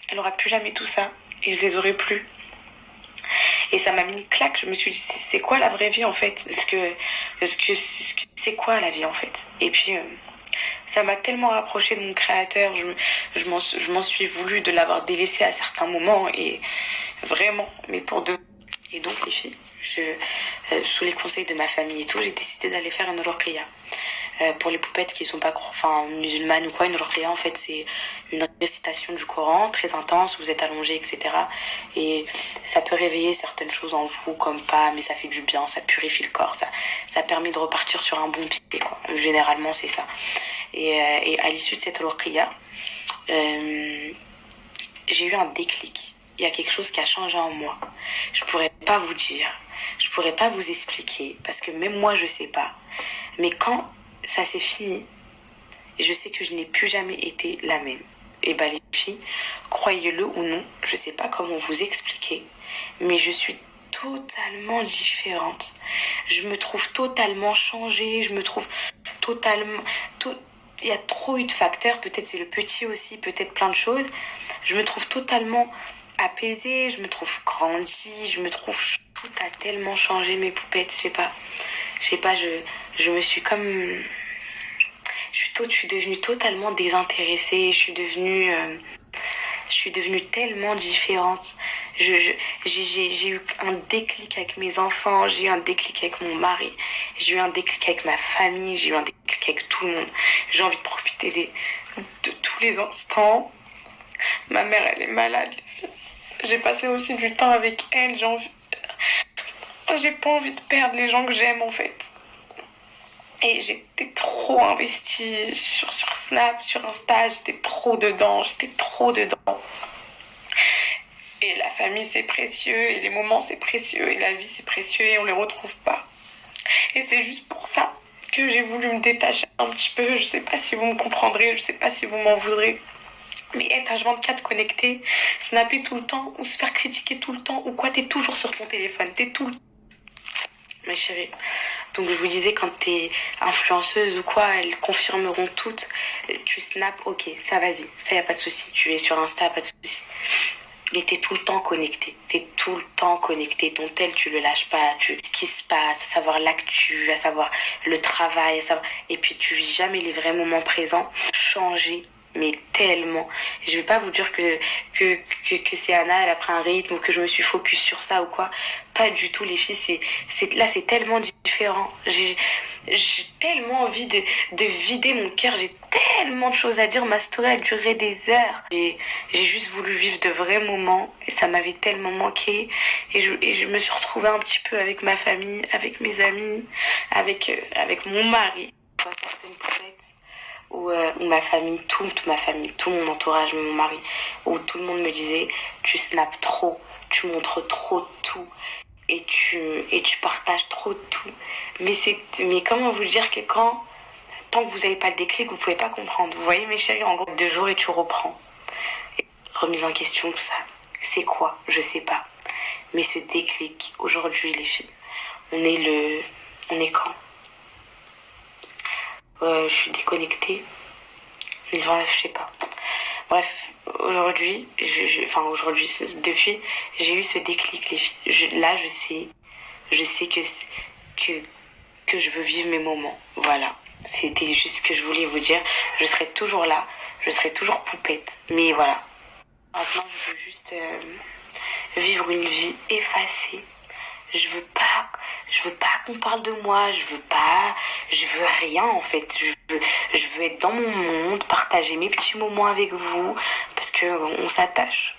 Elle aura plus jamais tout ça. Et je les aurai plus. Et ça m'a mis une claque. Je me suis dit, c'est quoi la vraie vie en fait? C'est quoi la vie en fait? Et puis, ça m'a tellement rapproché de mon créateur. Je m'en suis voulu de l'avoir délaissé à certains moments. Et vraiment, mais pour deux. Et donc, les filles, sous les conseils de ma famille et tout, j'ai décidé d'aller faire une ruqya. Pour les poupettes qui sont pas musulmanes ou quoi, une ruqya en fait c'est une récitation du Coran très intense, vous êtes allongé, etc. Et ça peut réveiller certaines choses en vous comme pas, mais ça fait du bien, ça purifie le corps, ça permet de repartir sur un bon pied quoi. Généralement c'est ça. Et à l'issue de cette ruqya, j'ai eu un déclic. Il y a quelque chose qui a changé en moi. Je pourrais pas vous dire, je pourrais pas vous expliquer parce que même moi je sais pas. Mais quand ça s'est fini, je sais que je n'ai plus jamais été la même. Et bah les filles, croyez-le ou non, je sais pas comment vous expliquer, mais je suis totalement différente. Je me trouve totalement changée, je me trouve totalement... Il y a trop eu de facteurs, peut-être c'est le petit aussi, peut-être plein de choses. Je me trouve totalement apaisée, je me trouve grandie, je me trouve... Tout a tellement changé mes poupettes, je sais pas, je me suis comme... Je suis devenue totalement désintéressée, je suis devenue tellement différente. J'ai eu un déclic avec mes enfants, j'ai eu un déclic avec mon mari, j'ai eu un déclic avec ma famille, j'ai eu un déclic avec tout le monde. J'ai envie de profiter de tous les instants. Ma mère, elle est malade. J'ai passé aussi du temps avec elle. J'ai pas envie de perdre les gens que j'aime en fait. Et j'étais trop investie sur Snap, sur Insta, j'étais trop dedans. Et la famille c'est précieux, et les moments c'est précieux, et la vie c'est précieux, et on les retrouve pas. Et c'est juste pour ça que j'ai voulu me détacher un petit peu. Je sais pas si vous me comprendrez, je sais pas si vous m'en voudrez. Mais être H24 connecté, snapper tout le temps, ou se faire critiquer tout le temps, ou quoi, t'es toujours sur ton téléphone, t'es tout le temps. Ma chérie. Donc je vous disais, quand t'es influenceuse ou quoi, elles confirmeront toutes. Tu snaps, ok, ça vas-y, ça y a pas de souci. Tu es sur Insta, pas de souci. Mais t'es tout le temps connecté. T'es tout le temps connecté. Ton tel, tu le lâches pas. Ce qui se passe, à savoir l'actu, à savoir le travail, à savoir... Et puis tu vis jamais les vrais moments présents. Changer, mais tellement. Je vais pas vous dire que c'est Anna, elle a pris un rythme ou que je me suis focus sur ça ou quoi. Pas du tout, les filles. Là, c'est tellement différent. J'ai tellement envie de vider mon cœur. J'ai tellement de choses à dire. Ma story a duré des heures. J'ai juste voulu vivre de vrais moments et ça m'avait tellement manqué. Et je me suis retrouvée un petit peu avec ma famille, avec mes amis, avec mon mari. Certaines fêtes où ma famille, toute ma famille, tout mon entourage, mon mari, où tout le monde me disait tu snaps trop, tu montres trop tout et tu partages trop tout. Mais comment vous dire que tant que vous n'avez pas le déclic, vous ne pouvez pas comprendre. Vous voyez mes chéris, en gros, 2 jours et tu reprends. Remise en question, tout ça. C'est quoi? Je sais pas. Mais ce déclic, aujourd'hui, les filles, on est quand? Je suis déconnectée. Enfin, je sais pas. Bref, aujourd'hui, aujourd'hui, depuis, j'ai eu ce déclic, les filles. Là, je sais que, que je veux vivre mes moments. Voilà. C'était juste ce que je voulais vous dire. Je serai toujours là. Je serai toujours poupette. Mais voilà. Maintenant, je veux juste vivre une vie effacée. Je veux pas, je veux pas qu'on parle de moi. Je veux rien en fait. Je veux être dans mon monde, partager mes petits moments avec vous, parce que on s'attache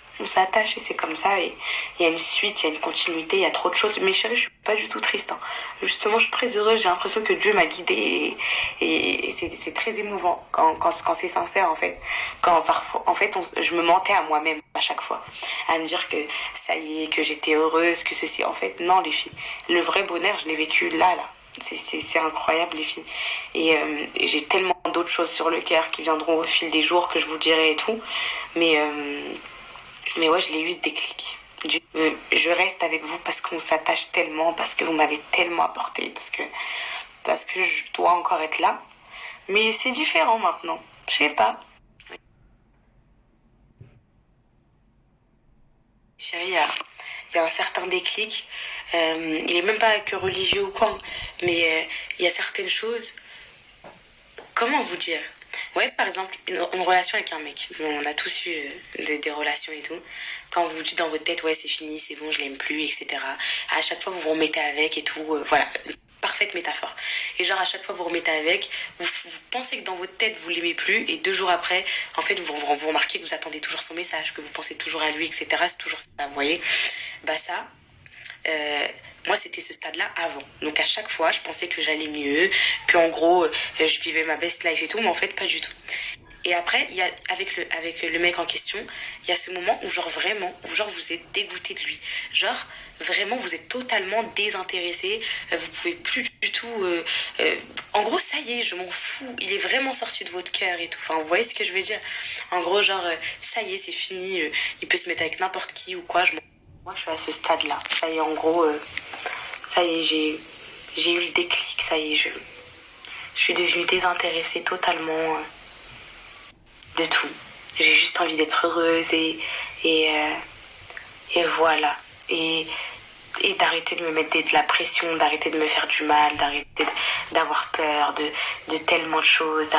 et c'est comme ça. Et il y a une suite, il y a une continuité, il y a trop de choses. Mais chérie, je suis pas du tout triste. Hein. Justement, je suis très heureuse. J'ai l'impression que Dieu m'a guidée et c'est très émouvant quand c'est sincère en fait. Quand parfois, en fait, je me mentais à moi-même à chaque fois, à me dire que ça y est, que j'étais heureuse, que ceci. En fait, non, les filles. Le vrai bonheur, je l'ai vécu là. C'est incroyable, les filles. Et j'ai tellement d'autres choses sur le cœur qui viendront au fil des jours que je vous dirai et tout. Mais ouais, je l'ai eu ce déclic. Je reste avec vous parce qu'on s'attache tellement, parce que vous m'avez tellement apporté, parce que je dois encore être là. Mais c'est différent maintenant. Je sais pas. Chérie, il y a un certain déclic. Il est même pas que religieux ou quoi, mais il y a certaines choses. Comment vous dire? Ouais, par exemple, une relation avec un mec. On a tous eu des relations et tout. Quand vous dites dans votre tête, ouais, c'est fini, c'est bon, je l'aime plus, etc. À chaque fois, vous vous remettez avec et tout. Voilà, parfaite métaphore. Et genre, à chaque fois, vous remettez avec, vous pensez que dans votre tête, vous l'aimez plus. Et 2 jours après, en fait, vous remarquez que vous attendez toujours son message, que vous pensez toujours à lui, etc. C'est toujours ça, vous voyez? Bah ça, euh, moi, c'était ce stade-là avant. Donc, à chaque fois, je pensais que j'allais mieux, qu'en gros, je vivais ma best life et tout, mais en fait, pas du tout. Et après, il y a, avec le mec en question, il y a ce moment où, genre, vraiment, où, genre, vous êtes dégoûté de lui. Genre, vraiment, vous êtes totalement désintéressé, vous pouvez plus du tout. En gros, ça y est, je m'en fous. Il est vraiment sorti de votre cœur et tout. Enfin, vous voyez ce que je veux dire? En gros, genre, ça y est, c'est fini. Il peut se mettre avec n'importe qui ou quoi. Moi, je suis à ce stade-là. Ça y est, en gros, ça y est, j'ai eu le déclic. Ça y est, je suis devenue désintéressée totalement de tout. J'ai juste envie d'être heureuse et, euh, et voilà. Et d'arrêter de me mettre de la pression, d'arrêter de me faire du mal, d'arrêter d'avoir peur de tellement de choses.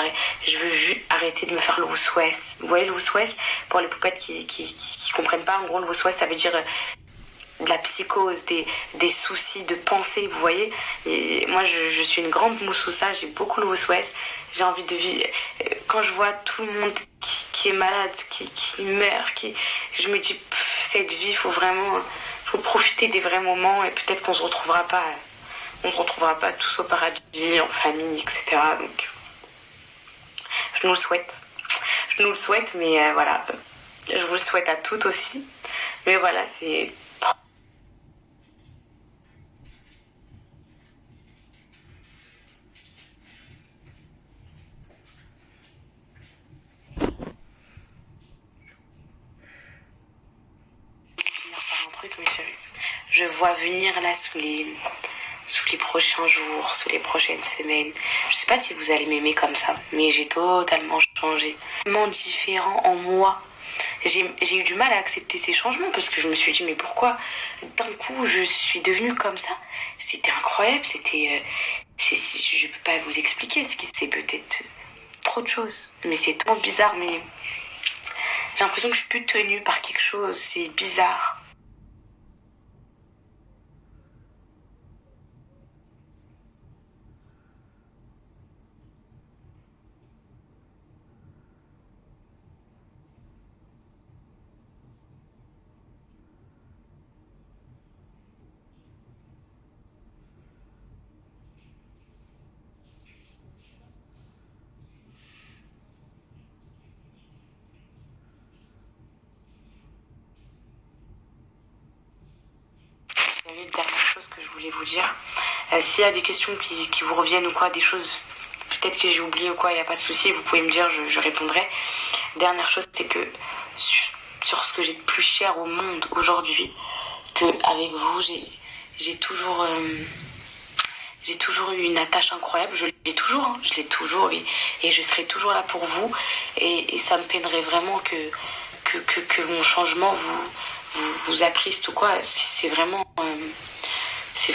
Je veux juste arrêter de me faire le wous-wess. Vous voyez le wous-wess? Pour les poupettes qui comprennent pas, en gros, le wous-wess, ça veut dire de la psychose, des soucis de pensée, vous voyez. Et moi, je suis une grande moussoussa, j'ai beaucoup le wous-wess. J'ai envie de vivre. Quand je vois tout le monde qui est malade, qui meurt, je me dis, cette vie, faut profiter des vrais moments et peut-être qu'on se retrouvera pas. On se retrouvera pas tous au paradis, en famille, etc. Donc, je nous le souhaite. Je nous le souhaite, mais voilà. Je vous le souhaite à toutes aussi. Mais voilà, c'est... un truc, mes chéris. Je vois venir là sous les prochains jours, sous les prochaines semaines. Je sais pas si vous allez m'aimer comme ça, mais j'ai totalement changé. Tellement différent en moi. J'ai eu du mal à accepter ces changements parce que je me suis dit, mais pourquoi d'un coup je suis devenue comme ça? C'était incroyable, je peux pas vous expliquer ce qui c'est peut-être trop de choses. Mais c'est tellement bizarre, mais j'ai l'impression que je suis plus tenue par quelque chose, c'est bizarre. Il y avait une dernière chose que je voulais vous dire. S'il y a des questions qui vous reviennent ou quoi, des choses peut-être que j'ai oublié ou quoi, il n'y a pas de souci, vous pouvez me dire, je répondrai. Dernière chose, c'est que sur ce que j'ai de plus cher au monde aujourd'hui, que avec vous, j'ai toujours, j'ai toujours eu une attache incroyable. Je l'ai toujours, hein, je l'ai toujours et je serai toujours là pour vous. Et ça me peinerait vraiment que mon changement vous attriste ou quoi. C'est vraiment, c'est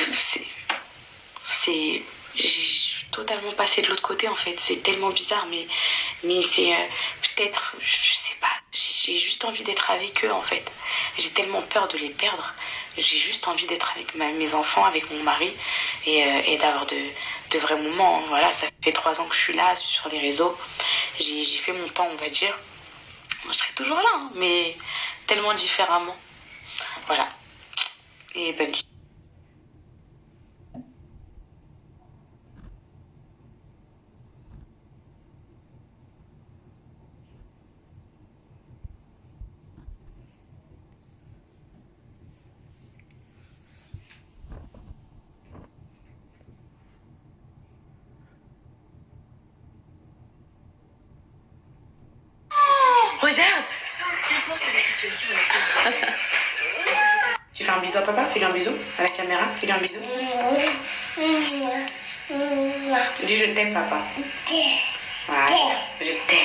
j'ai totalement passé de l'autre côté en fait. C'est tellement bizarre, mais c'est peut-être, je sais pas, j'ai juste envie d'être avec eux en fait. J'ai tellement peur de les perdre. J'ai juste envie d'être avec mes enfants, avec mon mari et d'avoir de vrais moments. Voilà, ça fait 3 ans que je suis là sur les réseaux. J'ai fait mon temps, on va dire. Moi, je serai toujours là, hein, mais tellement différemment. Voilà. Et bonne nuit. Regarde. Tu fais un bisou à papa? Fais-lui un bisou à la caméra. Fais-lui un bisou. Dis je t'aime papa. Voilà. Je t'aime.